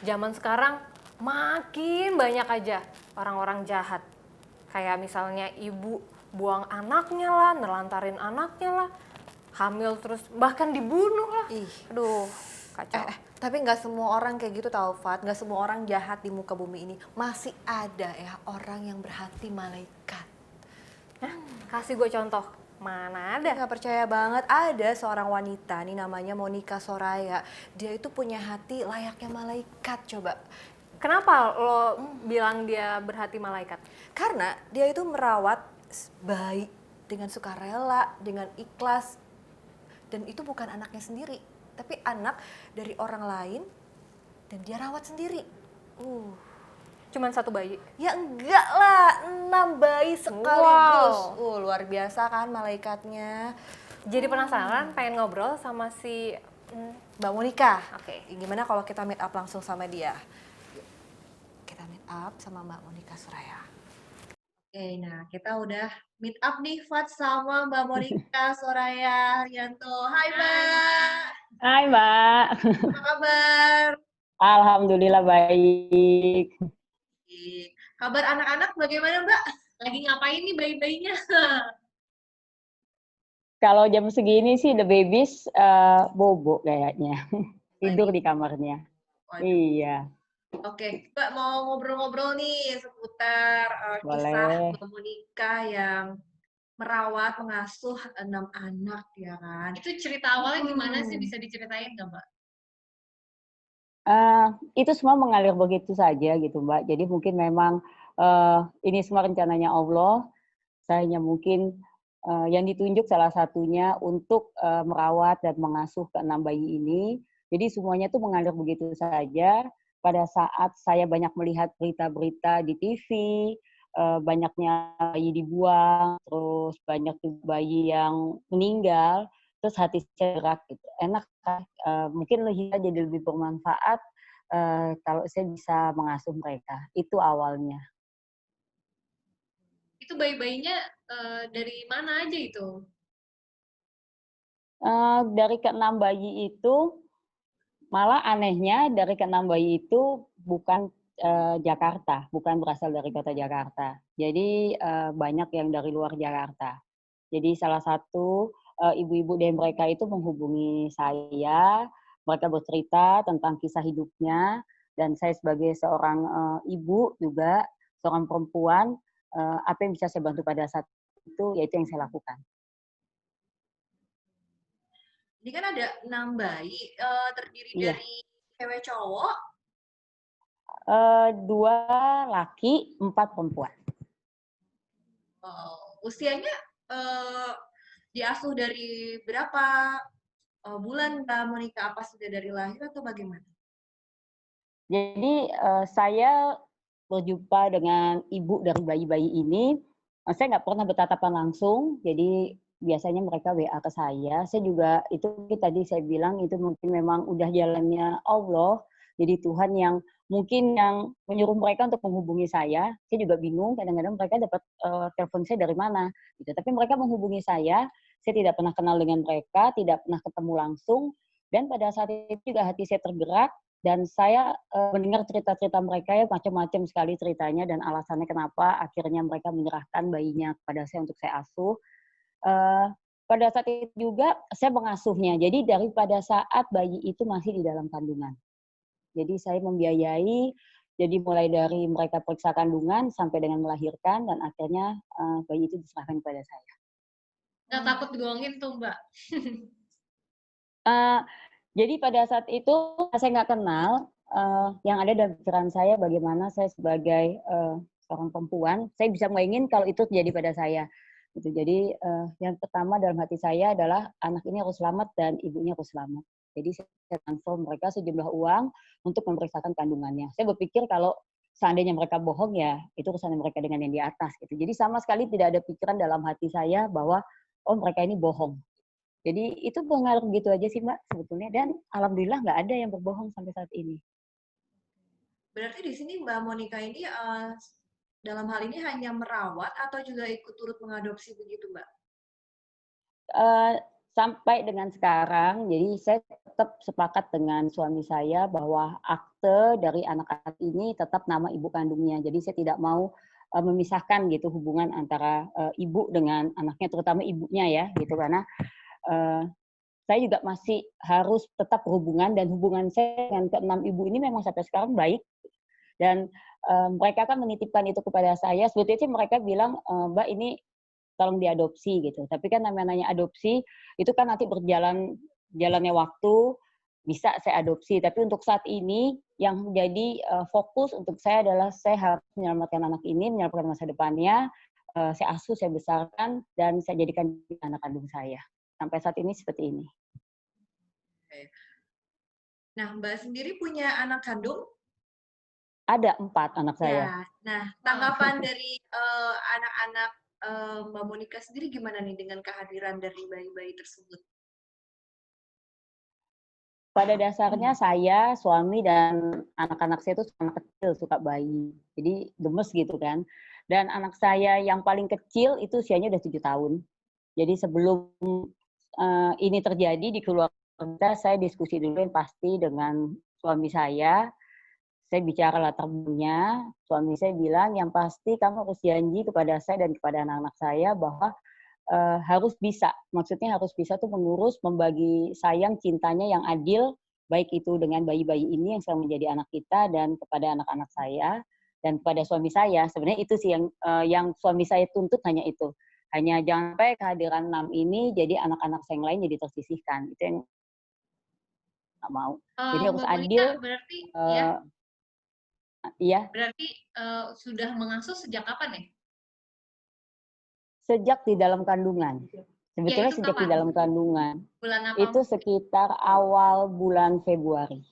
Zaman sekarang makin banyak aja orang-orang jahat. Kayak misalnya ibu buang anaknya lah, nelantarin anaknya lah, hamil terus bahkan dibunuh lah. Ih, Aduh, kacau. tapi nggak semua orang kayak gitu tau, Fat. Nggak semua orang jahat di muka bumi ini. Masih ada ya orang yang berhati malaikat. Nah, kasih gue contoh. Mana ada? Nggak percaya banget, ada seorang wanita nih namanya Monica Soraya. Dia itu punya hati layaknya malaikat, coba. Kenapa lo bilang dia berhati malaikat? Karena dia itu merawat bayi dengan sukarela, dengan ikhlas. Dan itu bukan anaknya sendiri, tapi anak dari orang lain dan dia rawat sendiri. Cuman satu bayi. Ya enggak lah, 6 bayi sekaligus. Wow. Luar biasa kan malaikatnya. Jadi penasaran, pengen ngobrol sama si Mbak Monica. Oke. Gimana kalau kita meet up langsung sama dia? Yuk, kita meet up sama Mbak Monica Suraya. Oke, nah kita udah meet up nih Fat sama Mbak Monica Soraya Haryanto. Hai Mbak, Hai Mbak, apa kabar? Alhamdulillah baik. Kabar anak-anak bagaimana Mbak? Lagi ngapain nih bayi-bayinya? Kalau jam segini sih the babies bobo kayaknya, tidur di kamarnya. Waduh. Iya, Oke, Mbak mau ngobrol-ngobrol nih seputar kisah boleh. Mbak Monica yang merawat, mengasuh 6 anak ya kan? Itu cerita awalnya gimana sih? Bisa diceritain nggak, Mbak? Itu semua mengalir begitu saja gitu Mbak. Jadi mungkin memang ini semua rencananya Allah. Saya hanya mungkin yang ditunjuk salah satunya untuk merawat dan mengasuh keenam bayi ini. Jadi semuanya tuh mengalir begitu saja. Pada saat saya banyak melihat berita-berita di TV, banyaknya bayi dibuang, terus banyak bayi yang meninggal, terus hati saya gerak gitu. Enak kan, mungkin jadi lebih bermanfaat kalau saya bisa mengasuh mereka. Itu awalnya. Itu bayi-bayinya dari mana aja itu? Dari keenam bayi itu, malah anehnya dari keenam bayi itu bukan Jakarta, bukan berasal dari kota Jakarta. Jadi banyak yang dari luar Jakarta. Jadi salah satu ibu-ibu dari mereka itu menghubungi saya, mereka bercerita tentang kisah hidupnya, dan saya sebagai seorang ibu juga, seorang perempuan, apa yang bisa saya bantu pada saat itu, yaitu yang saya lakukan. Ini kan ada 6 bayi, terdiri Iya. dari cewek cowok. 2 laki, 4 perempuan. Usianya diasuh dari berapa bulan Mbak Monica? Apa sudah dari lahir atau bagaimana? Jadi saya berjumpa dengan ibu dari bayi-bayi ini, saya nggak pernah bertatapan langsung, jadi biasanya mereka WA ke saya. Saya juga itu tadi saya bilang itu mungkin memang udah jalannya Allah, jadi Tuhan yang mungkin yang menyuruh mereka untuk menghubungi saya. Saya juga bingung kadang-kadang mereka dapat telepon saya dari mana gitu. Tapi mereka menghubungi saya tidak pernah kenal dengan mereka, tidak pernah ketemu langsung, dan pada saat itu juga hati saya tergerak dan saya mendengar cerita-cerita mereka ya macam-macam sekali ceritanya dan alasannya kenapa akhirnya mereka menyerahkan bayinya kepada saya untuk saya asuh. Pada saat itu juga saya mengasuhnya. Jadi daripada saat bayi itu masih di dalam kandungan. Jadi saya membiayai, jadi mulai dari mereka periksa kandungan sampai dengan melahirkan dan akhirnya bayi itu diserahkan kepada saya. Nggak takut dibohongin tuh, Mbak? Jadi pada saat itu saya nggak kenal, yang ada dalam pikiran saya bagaimana saya sebagai seorang perempuan, saya bisa bayangin kalau itu terjadi pada saya. Gitu. Jadi yang pertama dalam hati saya adalah anak ini harus selamat dan ibunya harus selamat. Jadi saya transfer mereka sejumlah uang untuk memeriksakan kandungannya. Saya berpikir kalau seandainya mereka bohong ya itu urusan mereka dengan yang di atas. Gitu. Jadi sama sekali tidak ada pikiran dalam hati saya bahwa oh mereka ini bohong. Jadi itu pengaruh gitu aja sih Mbak sebetulnya dan alhamdulillah nggak ada yang berbohong sampai saat ini. Berarti di sini Mbak Monica ini dalam hal ini hanya merawat atau juga ikut turut mengadopsi begitu Mbak? sampai dengan sekarang, jadi saya tetap sepakat dengan suami saya bahwa akte dari anak-anak ini tetap nama ibu kandungnya. Jadi saya tidak mau memisahkan gitu hubungan antara ibu dengan anaknya, terutama ibunya ya, gitu karena saya juga masih harus tetap berhubungan dan hubungan saya dengan keenam ibu ini memang sampai sekarang baik dan mereka kan menitipkan itu kepada saya. Sebetulnya sih mereka bilang, Mbak ini tolong diadopsi gitu. Tapi kan namanya adopsi itu kan nanti jalannya waktu bisa saya adopsi. Tapi untuk saat ini yang menjadi fokus untuk saya adalah saya harus menyelamatkan anak ini, menyelamatkan masa depannya. Saya asuh, saya besarkan dan saya jadikan anak kandung saya. Sampai saat ini seperti ini. Nah, Mbak sendiri punya anak kandung? Ada 4 anak saya. Ya. Nah, tanggapan dari anak-anak Mbak Monica sendiri gimana nih dengan kehadiran dari bayi-bayi tersebut? Pada dasarnya saya, suami, dan anak-anak saya itu anak kecil, suka bayi. Jadi gemes gitu kan. Dan anak saya yang paling kecil itu usianya udah 7 tahun. Jadi sebelum ini terjadi di keluarga, saya diskusi dulu yang pasti dengan suami saya. Saya bicara latar belakangnya, suami saya bilang yang pasti kamu harus janji kepada saya dan kepada anak-anak saya bahwa harus bisa, maksudnya harus bisa tuh mengurus, membagi sayang, cintanya yang adil, baik itu dengan bayi-bayi ini yang sekarang menjadi anak kita dan kepada anak-anak saya dan kepada suami saya. Sebenarnya itu sih yang suami saya tuntut hanya itu. Hanya jangan sampai kehadiran 6 ini jadi anak-anak saya yang lain jadi tersisihkan. Itu yang nggak mau. Jadi harus Mbak Monica adil. berarti Iya. berarti sudah mengasuh sejak kapan ya? Sejak di dalam kandungan. Sebetulnya itu sejak di kapan? dalam kandungan. Bulan apa? Itu sekitar awal bulan Februari.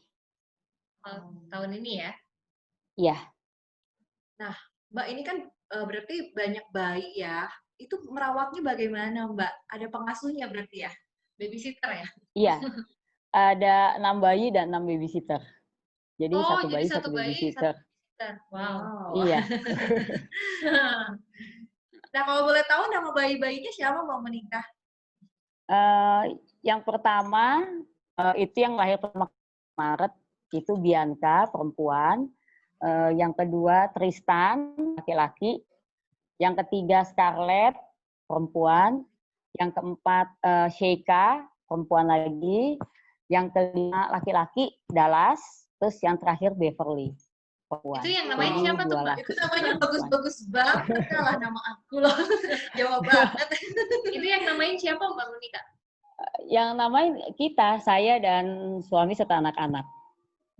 Tahun ini ya? Iya. Nah, Mbak ini kan berarti banyak bayi ya. Itu merawatnya bagaimana, Mbak? Ada pengasuhnya berarti ya? Babysitter ya? Iya. Ada 6 bayi dan 6 babysitter. Jadi Oh, satu jadi bayi, satu satu bayi, babysitter. satu babysitter. Wow. Iya. Nah, kalau boleh tahu nama bayi-bayinya siapa, Mbak Monica? Yang pertama, itu yang lahir pertama Maret, itu Bianca, perempuan. Yang kedua, Tristan, laki-laki. Yang ketiga, Scarlett, perempuan. Yang keempat, Sheika, perempuan lagi. Yang kelima, laki-laki, Dallas. Terus yang terakhir, Beverly, perempuan. Itu yang namanya Jadi siapa tuh, 2 Mbak? laki. Itu namanya bagus-bagus banget, kalah nama aku loh. Jawa banget. Itu yang namain siapa, Mbak Monica? Yang namain kita, saya dan suami serta anak-anak.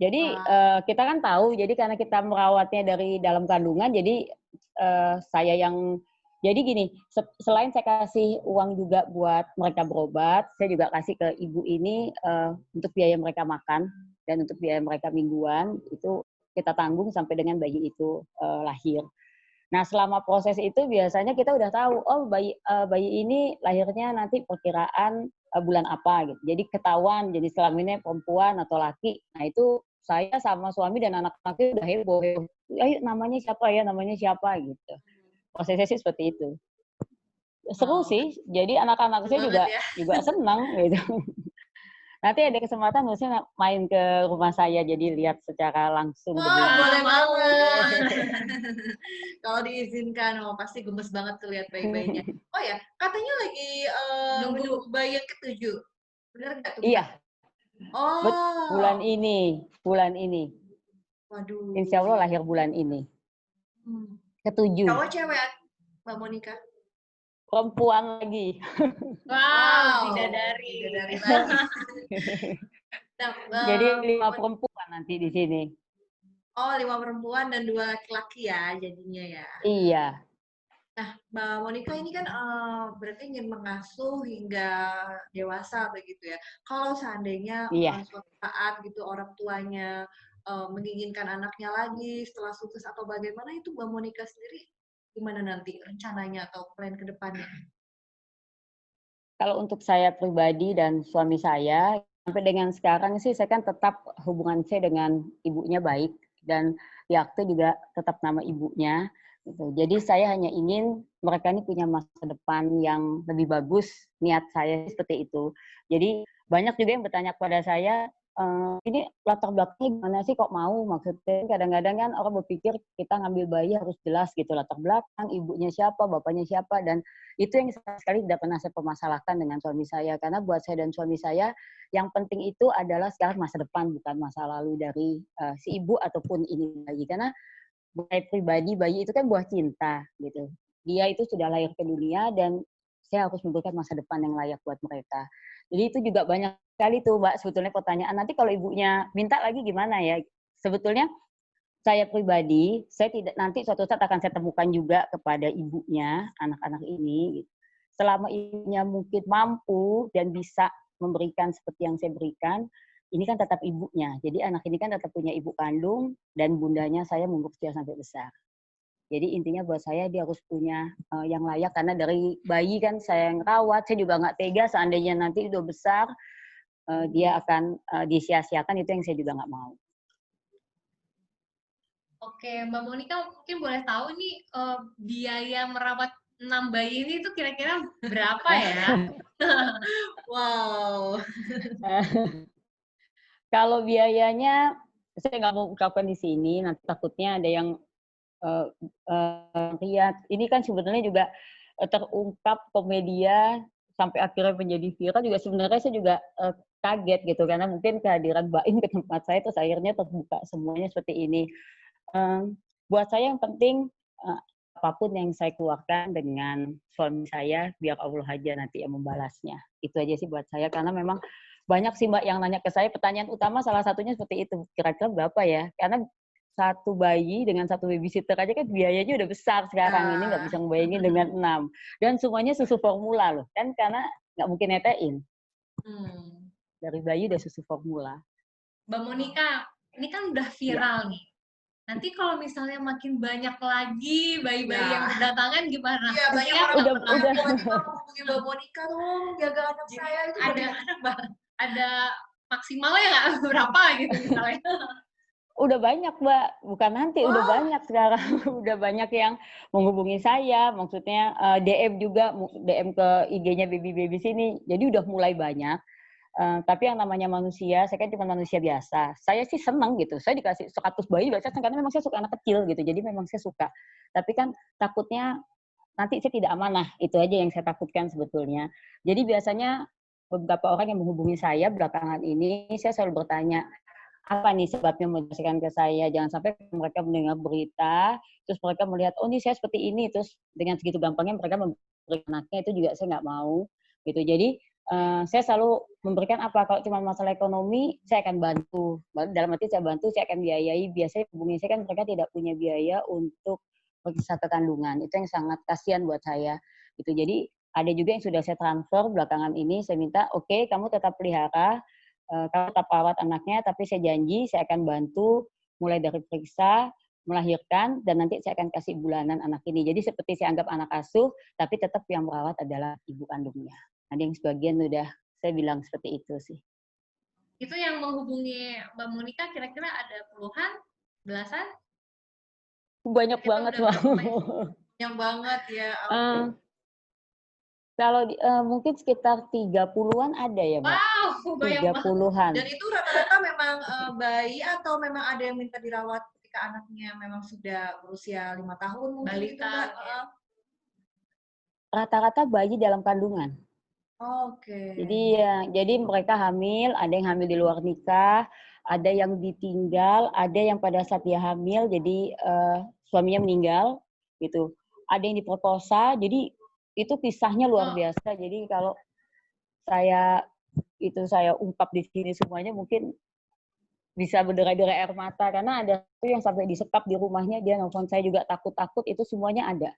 Jadi kita kan tahu, jadi karena kita merawatnya dari dalam kandungan, jadi saya yang, jadi gini, selain saya kasih uang juga buat mereka berobat, saya juga kasih ke ibu ini untuk biaya mereka makan dan untuk biaya mereka mingguan, itu kita tanggung sampai dengan bayi itu lahir. Nah, selama proses itu biasanya kita udah tahu, oh bayi ini lahirnya nanti perkiraan bulan apa gitu. Jadi ketahuan, jadi selama ini perempuan atau laki. Nah, itu saya sama suami dan anak-anaknya udah heboh. Ayo namanya siapa gitu. Prosesnya sih seperti itu. Seru sih. Jadi anak-anak saya juga senang gitu. Nanti ada kesempatan maksudnya main ke rumah saya jadi lihat secara langsung. Boleh banget. Kalau diizinkan, pasti gemes banget tuh lihat bayi-bayinya. Oh ya, katanya lagi nunggu bayi yang ke-7. Benar nggak tuh? Iya. Oh. Bulan ini. Waduh. Insya Allah lahir bulan ini. Ke-7. Cowok cewek, Mbak Monica? Perempuan lagi. Wow, bidadari. Nah, jadi 5 perempuan nanti di sini. Oh, 5 perempuan dan 2 laki-laki ya jadinya ya. Iya. Nah, Mbak Monica ini kan berarti ingin mengasuh hingga dewasa begitu ya. Kalau seandainya suatu saat gitu orang tuanya menginginkan anaknya lagi setelah sukses atau bagaimana, itu Mbak Monica sendiri gimana nanti rencananya atau plan ke depannya? Kalau untuk saya pribadi dan suami saya, sampai dengan sekarang sih saya kan tetap hubungan saya dengan ibunya baik dan di akte juga tetap nama ibunya. Gitu. Jadi saya hanya ingin mereka ini punya masa depan yang lebih bagus, niat saya seperti itu. Jadi banyak juga yang bertanya kepada saya, ini latar belakangnya gimana sih kok mau? Maksudnya kadang-kadang kan orang berpikir kita ngambil bayi harus jelas gitu latar belakang, ibunya siapa, bapaknya siapa, dan itu yang sama sekali tidak pernah saya permasalahkan dengan suami saya. Karena buat saya dan suami saya, yang penting itu adalah sekarang masa depan, bukan masa lalu dari si ibu ataupun ini bayi. Karena buat saya pribadi, bayi itu kan buah cinta gitu. Dia itu sudah lahir ke dunia dan saya harus memberikan masa depan yang layak buat mereka. Jadi itu juga banyak sekali tuh Mbak sebetulnya pertanyaan, nanti kalau ibunya minta lagi gimana ya? Sebetulnya saya pribadi, saya tidak, nanti suatu saat akan saya temukan juga kepada ibunya anak-anak ini. Gitu. Selama ibunya mungkin mampu dan bisa memberikan seperti yang saya berikan, ini kan tetap ibunya. Jadi anak ini kan tetap punya ibu kandung dan bundanya saya mengurus dia sampai besar. Jadi intinya buat saya dia harus punya yang layak, karena dari bayi kan saya yang rawat, saya juga nggak tega seandainya nanti udah besar dia akan disia-siakan, itu yang saya juga nggak mau. Oke, Mbak Monica mungkin boleh tahu nih biaya merawat 6 bayi ini tuh kira-kira berapa ya? Wow. Kalau biayanya saya nggak mau ungkapkan di sini, nanti takutnya ada yang lihat. Ini kan sebetulnya juga terungkap ke media sampai akhirnya menjadi viral juga, sebenarnya saya juga kaget gitu, karena mungkin kehadiran Mbak In ke tempat saya terus akhirnya terbuka semuanya seperti ini. Buat saya yang penting apapun yang saya keluarkan dengan suami saya, biar Allah aja nanti yang membalasnya. Itu aja sih buat saya, karena memang banyak sih Mbak yang nanya ke saya, pertanyaan utama salah satunya seperti itu, kira-kira berapa ya? Karena satu bayi dengan satu babysitter aja kan biayanya udah besar sekarang ini, nggak bisa ngebayangin dengan 6. Dan semuanya susu formula loh, kan karena nggak mungkin netein. Dari bayi udah susu formula. Mbak Monica, ini kan udah viral nih. Nanti kalau misalnya makin banyak lagi bayi-bayi yang berdatangan gimana? Iya, banyak Maksudnya orang udah tiba-tiba menghubungi Mbak Monica dong, jaga anak saya itu ada maksimalnya nggak berapa gitu misalnya? udah banyak Mbak, bukan nanti, udah banyak sekarang. Udah banyak yang menghubungi saya, maksudnya DM juga, DM ke IG-nya baby-baby sini. Jadi udah mulai banyak. Tapi yang namanya manusia, saya kan cuma manusia biasa. Saya sih senang gitu. Saya dikasih 100 bayi, biasa karena memang saya suka anak kecil gitu. Jadi memang saya suka. Tapi kan takutnya nanti saya tidak amanah. Itu aja yang saya takutkan sebetulnya. Jadi biasanya beberapa orang yang menghubungi saya belakangan ini, saya selalu bertanya, apa nih sebabnya menjelaskan ke saya? Jangan sampai mereka mendengar berita, terus mereka melihat, oh ini saya seperti ini, terus dengan segitu gampangnya mereka memberi anaknya, itu juga saya nggak mau. Gitu. Jadi saya selalu memberikan apa, kalau cuma masalah ekonomi, saya akan bantu. Dalam arti saya bantu, saya akan biayai. Biasanya hubungi saya kan mereka tidak punya biaya untuk periksa kandungan. Itu yang sangat kasihan buat saya. Gitu. Jadi ada juga yang sudah saya transfer belakangan ini, saya minta, oke, kamu tetap pelihara, kamu tetap rawat anaknya, tapi saya janji saya akan bantu mulai dari periksa, melahirkan, dan nanti saya akan kasih bulanan anak ini. Jadi seperti saya anggap anak asuh, tapi tetap yang merawat adalah ibu kandungnya. Ada yang sebagian udah saya bilang seperti itu sih. Itu yang menghubungi Mbak Monica kira-kira ada puluhan, belasan? Banyak Kita banget, udah Bang. yang banget ya. Kalau mungkin sekitar 30-an ada ya, Mbak. Wow, banyak banget. 30-an. Dan itu rata-rata memang bayi atau memang ada yang minta dirawat ketika anaknya memang sudah berusia 5 tahun mungkin gitu, Balita, Mbak? ya. Rata-rata bayi dalam kandungan. Oke. Jadi mereka hamil, ada yang hamil di luar nikah, ada yang ditinggal, ada yang pada saat dia hamil jadi suaminya meninggal gitu. Ada yang diperkosa, jadi itu kisahnya luar biasa. Jadi kalau saya ungkap di sini semuanya mungkin bisa berderai-derai air mata, karena ada tuh yang sampai disekap di rumahnya, dia nelfon saya juga takut-takut, itu semuanya ada.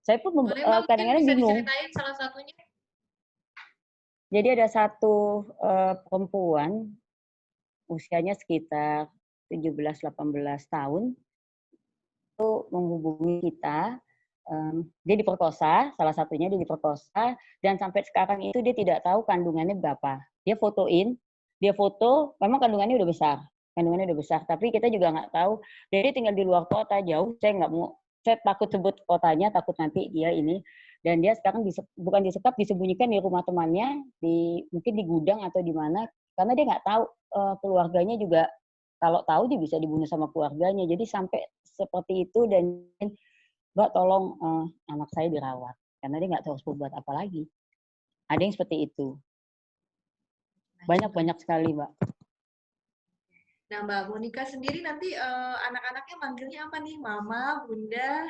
Saya pun Boleh Mbak, mungkin kadang-kadang bisa bingung. diceritain salah satunya? Jadi ada satu perempuan, usianya sekitar 17-18 tahun, itu menghubungi kita. Dia diperkosa, salah satunya dia diperkosa, dan sampai sekarang itu dia tidak tahu kandungannya berapa. Dia foto, memang kandungannya udah besar, tapi kita juga nggak tahu. Dia tinggal di luar kota, jauh, saya nggak mau saya takut sebut kotanya, takut nanti dia ini. Dan dia sekarang bukan disekap, disembunyikan di rumah temannya, mungkin di gudang atau di mana, karena dia nggak tahu keluarganya juga, kalau tahu dia bisa dibunuh sama keluarganya. Jadi sampai seperti itu, dan Mbak tolong anak saya dirawat, karena dia nggak tahu harus berbuat apa lagi. Ada yang seperti itu. Banyak sekali, Mbak. Nah, Mbak Monica sendiri nanti anak-anaknya manggilnya apa nih? Mama, Bunda?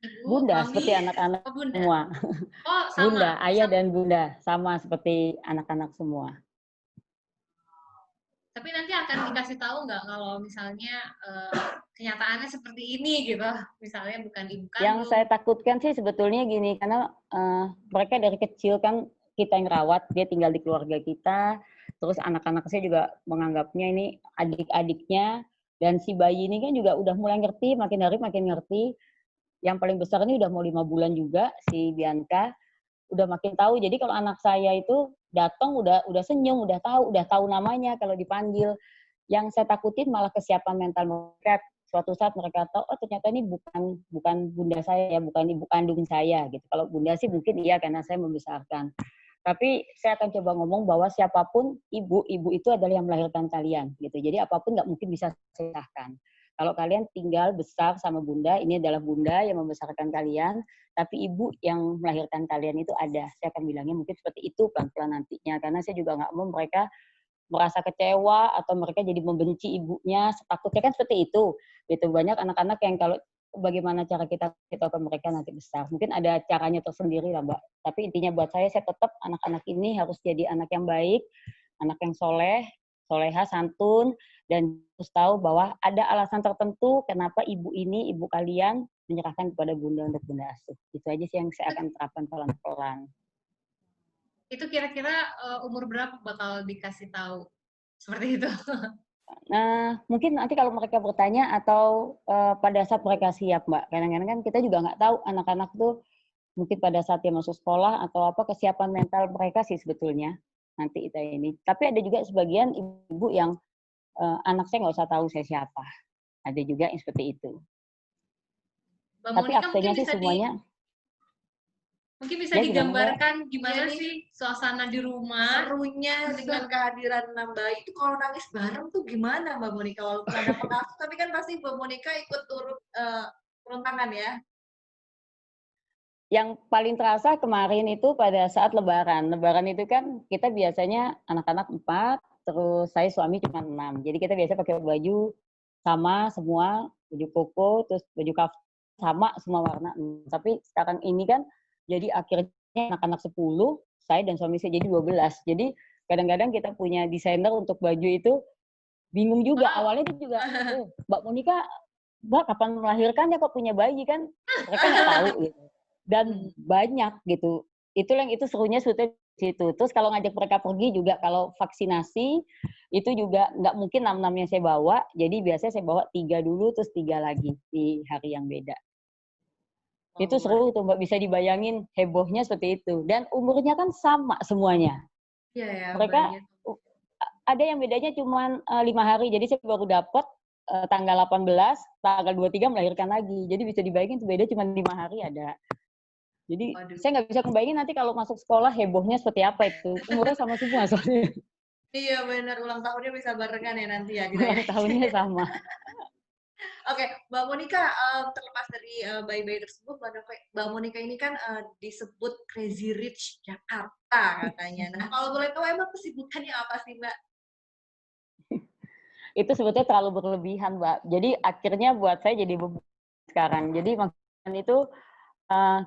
Ibu, Bunda, Mami, seperti anak-anak oh Bunda. semua. Oh, Bunda, sama. ayah dan bunda, sama seperti anak-anak semua. Tapi nanti akan dikasih tahu nggak kalau misalnya kenyataannya seperti ini gitu. Misalnya bukan ibu Yang kandung. saya takutkan sih sebetulnya gini, karena mereka dari kecil kan kita yang rawat, dia tinggal di keluarga kita, terus anak-anak saya juga menganggapnya ini adik-adiknya, dan si bayi ini kan juga udah mulai ngerti, makin hari makin ngerti. Yang paling besar ini udah mau 5 bulan juga, si Bianca, udah makin tahu. Jadi kalau anak saya itu datang udah senyum, udah tahu namanya kalau dipanggil. Yang saya takutin malah kesiapan mental mereka. Suatu saat mereka tahu, oh ternyata ini bukan bunda saya ya, bukan ibu kandung saya gitu. Kalau bunda sih mungkin iya karena saya membesarkan. Tapi saya akan coba ngomong bahwa siapapun ibu itu adalah yang melahirkan kalian gitu. Jadi apapun nggak mungkin bisa selesaikan. Kalau kalian tinggal besar sama bunda, ini adalah bunda yang membesarkan kalian, tapi ibu yang melahirkan kalian itu ada. Saya akan bilangnya mungkin seperti itu pelan-pelan nantinya, karena saya juga nggak mau mereka merasa kecewa atau mereka jadi membenci ibunya. Takutnya kan seperti itu. Gitu. Banyak anak-anak yang kalau bagaimana cara kita ke mereka nanti besar. Mungkin ada caranya tersendiri lah, Mbak. Tapi intinya buat saya tetap anak-anak ini harus jadi anak yang baik, anak yang soleha, santun, dan harus tahu bahwa ada alasan tertentu kenapa ibu kalian menyerahkan kepada bunda untuk bunda asuh. Itu aja sih yang saya akan terapkan pelan-pelan. Itu kira-kira umur berapa bakal dikasih tahu seperti itu? Nah, mungkin nanti kalau mereka bertanya atau pada saat mereka siap, Mbak. Kadang-kadang kan kita juga nggak tahu anak-anak tuh mungkin pada saat dia masuk sekolah atau apa kesiapan mental mereka sih sebetulnya nanti itu ini. Tapi ada juga sebagian ibu yang anak saya nggak usah tahu saya siapa. Ada juga yang seperti itu. Mbak Tapi Monica aksennya sih semuanya. Mungkin bisa Ya, gimana, digambarkan gimana Jadi, sih suasana di rumah? Serunya dengan kehadiran 6 bayi itu kalau nangis bareng tuh gimana Mbak Monica? Walaupun ada pengasuh, tapi kan pasti Mbak Monica ikut turun tangan ya? Yang paling terasa kemarin itu pada saat Lebaran. Lebaran itu kan kita biasanya anak-anak 4, terus saya suami cuma 6. Jadi kita biasa pakai baju sama semua, baju koko, terus baju kaf sama semua warna. Tapi sekarang ini kan jadi akhirnya anak-anak 10, saya dan suami saya jadi 12. Jadi kadang-kadang kita punya desainer untuk baju itu bingung juga. Awalnya itu juga, Mbak Monica, Mbak kapan melahirkan ya kok punya bayi kan? Mereka nggak tahu gitu. Dan banyak gitu. Itu serunya sebetulnya di situ. Terus kalau ngajak mereka pergi juga kalau vaksinasi itu juga nggak mungkin 6-6-nya saya bawa. Jadi biasanya saya bawa 3 dulu terus 3 lagi di hari yang beda. Itu seru tuh Mbak, bisa dibayangin hebohnya seperti itu. Dan umurnya kan sama semuanya. Iya ya. Mereka ada yang bedanya cuma 5 hari. Jadi saya baru dapat tanggal 18, tanggal 23 melahirkan lagi. Jadi bisa dibayangin itu beda cuma 5 hari ada. Jadi saya nggak bisa kebayangin nanti kalau masuk sekolah hebohnya seperti apa itu. Umurnya sama semua soalnya. Iya benar, ulang tahunnya bisa barengan ya nanti ya. Ulang tahunnya sama. Oke, Mbak Monica, terlepas dari bayi-bayi tersebut, Mbak Monica ini kan disebut Crazy Rich Jakarta katanya. Nah, kalau boleh tahu emang kesibukannya apa sih, Mbak? Itu sebetulnya terlalu berlebihan, Mbak. Jadi akhirnya buat saya jadi beban sekarang. Jadi maksudnya itu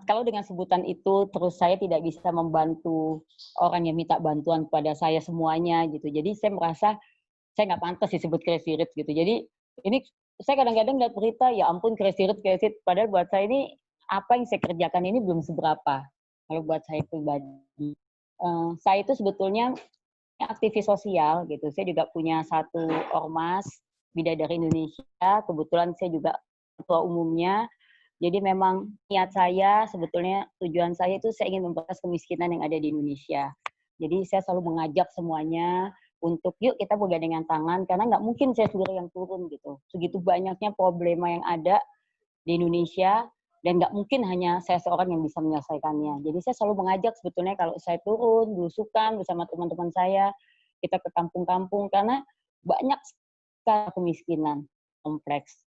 kalau dengan sebutan itu terus saya tidak bisa membantu orang yang minta bantuan kepada saya semuanya gitu. Jadi saya merasa saya nggak pantas disebut Crazy Rich gitu. Jadi ini saya kadang-kadang lihat berita, ya ampun Crazy Rich. Padahal buat saya ini apa yang saya kerjakan ini belum seberapa. Kalau buat saya pribadi, saya itu sebetulnya aktivis sosial gitu. Saya juga punya satu ormas Bidadari Indonesia. Kebetulan saya juga ketua umumnya. Jadi memang niat saya sebetulnya tujuan saya itu saya ingin memberantas kemiskinan yang ada di Indonesia. Jadi saya selalu mengajak semuanya untuk yuk kita bergandengan tangan karena nggak mungkin saya sendiri yang turun gitu. Segitu banyaknya problema yang ada di Indonesia, dan nggak mungkin hanya saya seorang yang bisa menyelesaikannya. Jadi saya selalu mengajak sebetulnya kalau saya turun belusukan bersama teman-teman saya, kita ke kampung-kampung karena banyak sekali kemiskinan kompleks.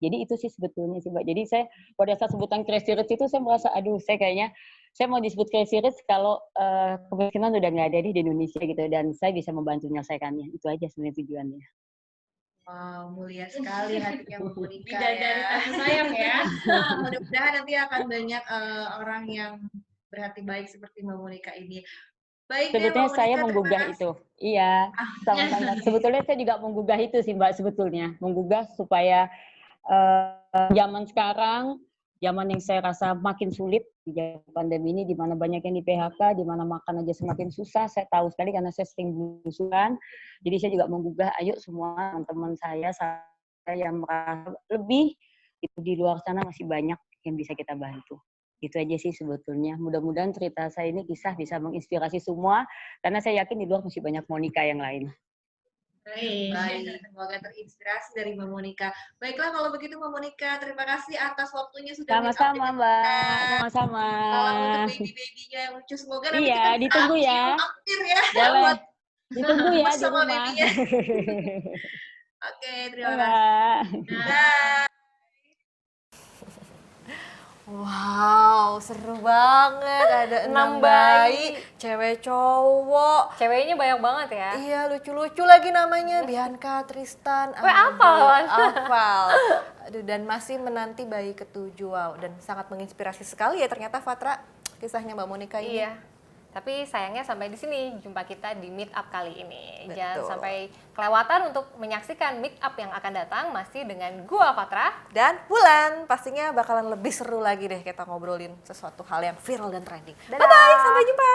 Jadi itu sih sebetulnya sih Mbak. Jadi saya pada saat sebutan crazy rich itu saya merasa aduh saya kayaknya saya mau disebut crazy rich kalau kemiskinan udah nggak ada di Indonesia gitu dan saya bisa membantu menyelesaikannya. Itu aja sebenarnya tujuannya. Wow, mulia sekali hatinya Mbak Monica Bidadari ya. tanpa sayap ya. Mudah-mudahan nanti akan banyak orang yang berhati baik seperti Mbak Monica ini. Baik deh Sebetulnya Mbak saya Monica, terima menggugah kasih. itu. Iya, sama-sama. Sebetulnya saya juga menggugah itu sih Mbak sebetulnya. Menggugah supaya zaman sekarang, zaman yang saya rasa makin sulit di zaman pandemi ini, di mana banyak yang di PHK, di mana makan aja semakin susah. Saya tahu sekali karena saya sering belusukan. Jadi saya juga menggugah, ayo semua teman-teman saya yang merasa lebih, itu di luar sana masih banyak yang bisa kita bantu. Itu aja sih sebetulnya. Mudah-mudahan cerita saya ini kisah bisa menginspirasi semua, karena saya yakin di luar masih banyak Monica yang lain. Baik, semoga terinspirasi dari Mbak Monica. Baiklah kalau begitu Mbak Monica, terima kasih atas waktunya sudah meet up Sama-sama dengan Mbak, kita. sama-sama. Salam untuk baby-babynya yang lucu. Semoga nanti Iya, kita bisa ditunggu ya. cium akhir ya Boleh. buat Ditunggu ya di sama rumah. babynya. Oke, terima kasih. Mbak. Dah. Wow, seru banget. Ada 6 6 bayi, bayi. cewek cowok. Ceweknya banyak banget ya. Iya, lucu-lucu lagi namanya. Bianca, Tristan. Weh, hafal, Wan. Hafal. Aduh, dan masih menanti bayi ketujuh. Wow, dan sangat menginspirasi sekali ya ternyata Fatra kisahnya Mbak Monica ini. Iya. Tapi sayangnya sampai di sini jumpa kita di meet up kali ini. Betul. Jangan sampai kelewatan untuk menyaksikan meet up yang akan datang masih dengan gua Fatra. Dan Wulan, pastinya bakalan lebih seru lagi deh kita ngobrolin sesuatu hal yang viral dan trending. Dadah. Bye-bye, sampai jumpa.